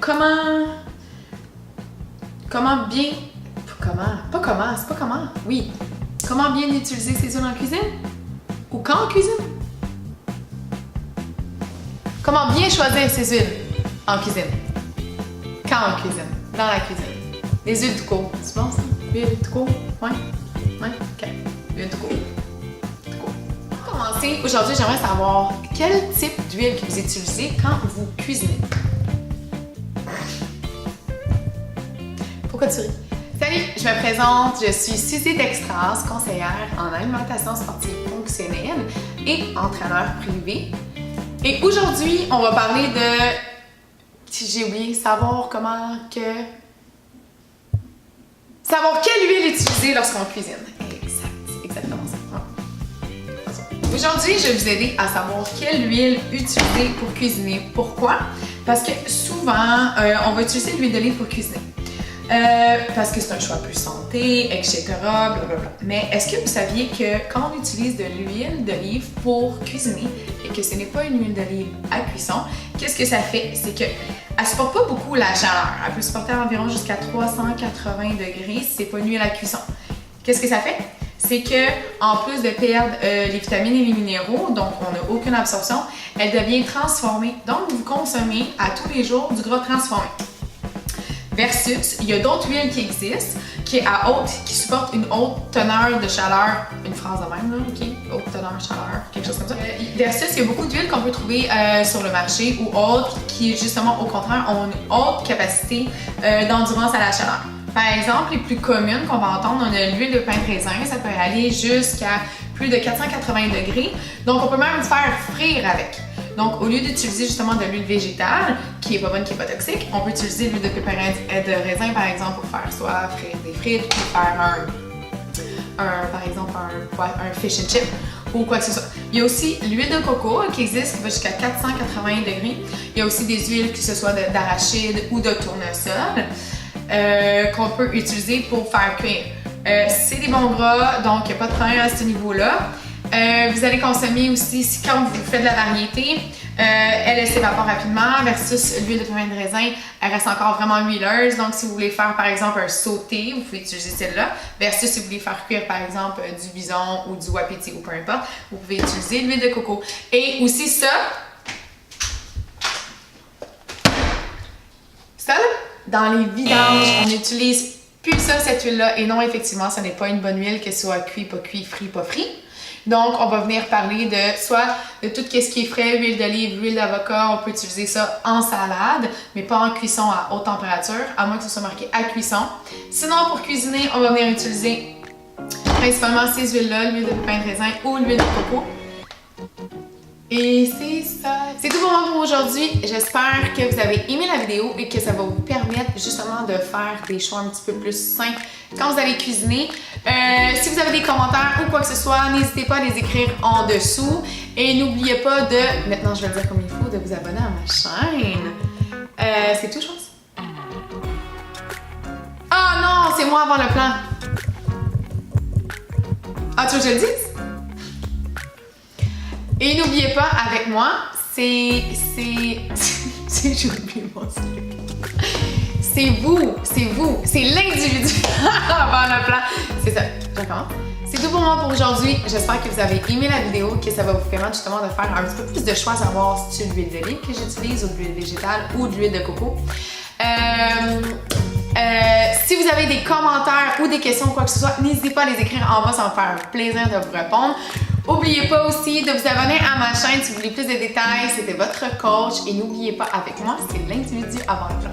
comment bien... Oui. Comment bien utiliser ces huiles en cuisine? Ou quand en cuisine? Comment bien choisir ces huiles en cuisine? Quand en cuisine? Dans la cuisine. Les huiles de coco. C'est bon ça? Huile de coco? Ouais? Ouais? Ok. Huile de coco. Pour commencer, aujourd'hui, j'aimerais savoir quel type d'huile que vous utilisez quand vous cuisinez. Pourquoi tu ris? Salut, je me présente, je suis Suzy Dextras, conseillère en alimentation sportive fonctionnelle et entraîneur privé. Et aujourd'hui, on va parler de... J'ai oublié, savoir quelle huile utiliser lorsqu'on cuisine. Exactement ça. Aujourd'hui, je vais vous aider à savoir quelle huile utiliser pour cuisiner. Pourquoi? Parce que souvent, on va utiliser l'huile d'olive pour cuisiner. Parce que c'est un choix plus santé, etc. Blablabla. Mais est-ce que vous saviez que quand on utilise de l'huile d'olive pour cuisiner et que ce n'est pas une huile d'olive à cuisson, qu'est-ce que ça fait? C'est qu'elle ne supporte pas beaucoup la chaleur. Elle peut supporter environ jusqu'à 380 degrés si ce n'est pas une huile à cuisson. Qu'est-ce que ça fait? C'est que en plus de perdre les vitamines et les minéraux, donc on n'a aucune absorption, elle devient transformée. Donc vous consommez à tous les jours du gras transformé. Versus, il y a d'autres huiles qui existent, qui supportent une haute teneur de chaleur. Une phrase de même, là, ok? Haute teneur, chaleur, quelque chose comme ça. Versus, il y a beaucoup d'huiles qu'on peut trouver sur le marché ou autres qui, justement, au contraire, ont une haute capacité d'endurance à la chaleur. Par exemple, les plus communes qu'on va entendre, on a l'huile de pain de raisin, ça peut aller jusqu'à plus de 480 degrés. Donc, on peut même faire frire avec. Donc, au lieu d'utiliser justement de l'huile végétale, qui est pas bonne, qui est pas toxique, on peut utiliser l'huile de pépins de raisin, par exemple, pour faire soit frire des frites, ou faire par exemple, un fish and chip, ou quoi que ce soit. Il y a aussi l'huile de coco qui existe, qui va jusqu'à 480 degrés. Il y a aussi des huiles, que ce soit d'arachide ou de tournesol, qu'on peut utiliser pour faire cuire. C'est des bons gras, donc il n'y a pas de problème à ce niveau-là. Vous allez consommer aussi, quand vous faites de la variété, elle s'évapore rapidement versus l'huile de pépins de raisin, elle reste encore vraiment huileuse. Donc, si vous voulez faire par exemple un sauté, vous pouvez utiliser celle-là. Versus si vous voulez faire cuire par exemple du bison ou du wapiti ou peu importe, vous pouvez utiliser l'huile de coco. Et aussi ça là, dans les vidanges, on n'utilise plus ça, cette huile-là. Et non, effectivement, ce n'est pas une bonne huile, que ce soit cuit, pas frit. Donc, on va venir parler de soit de tout ce qui est frais, huile d'olive, huile d'avocat. On peut utiliser ça en salade, mais pas en cuisson à haute température, à moins que ce soit marqué à cuisson. Sinon, pour cuisiner, on va venir utiliser principalement ces huiles-là, l'huile de pépins de raisin ou l'huile de coco. Et c'est ça. C'est tout pour moi pour aujourd'hui. J'espère que vous avez aimé la vidéo et que ça va vous permettre justement de faire des choix un petit peu plus sains quand vous allez cuisiner. Si vous avez des commentaires ou quoi que ce soit, n'hésitez pas à les écrire en dessous. Et n'oubliez pas de, maintenant je vais le dire comme il faut, de vous abonner à ma chaîne. C'est tout, je pense. Ah non, c'est moi avant le plan. Ah, tu veux que je le dise? Et n'oubliez pas, avec moi, j'ai oublié mon truc. C'est vous, c'est l'individu avant le plan. C'est ça, je recommence. C'est tout pour moi pour aujourd'hui. J'espère que vous avez aimé la vidéo, que ça va vous permettre justement de faire un petit peu plus de choix, à savoir si c'est de l'huile d'olive que j'utilise ou de l'huile végétale ou de l'huile de coco. Si vous avez des commentaires ou des questions ou quoi que ce soit, n'hésitez pas à les écrire en bas, ça va me faire un plaisir de vous répondre. N'oubliez pas aussi de vous abonner à ma chaîne si vous voulez plus de détails. C'était votre coach et n'oubliez pas, avec moi, c'est l'individu avant le plan.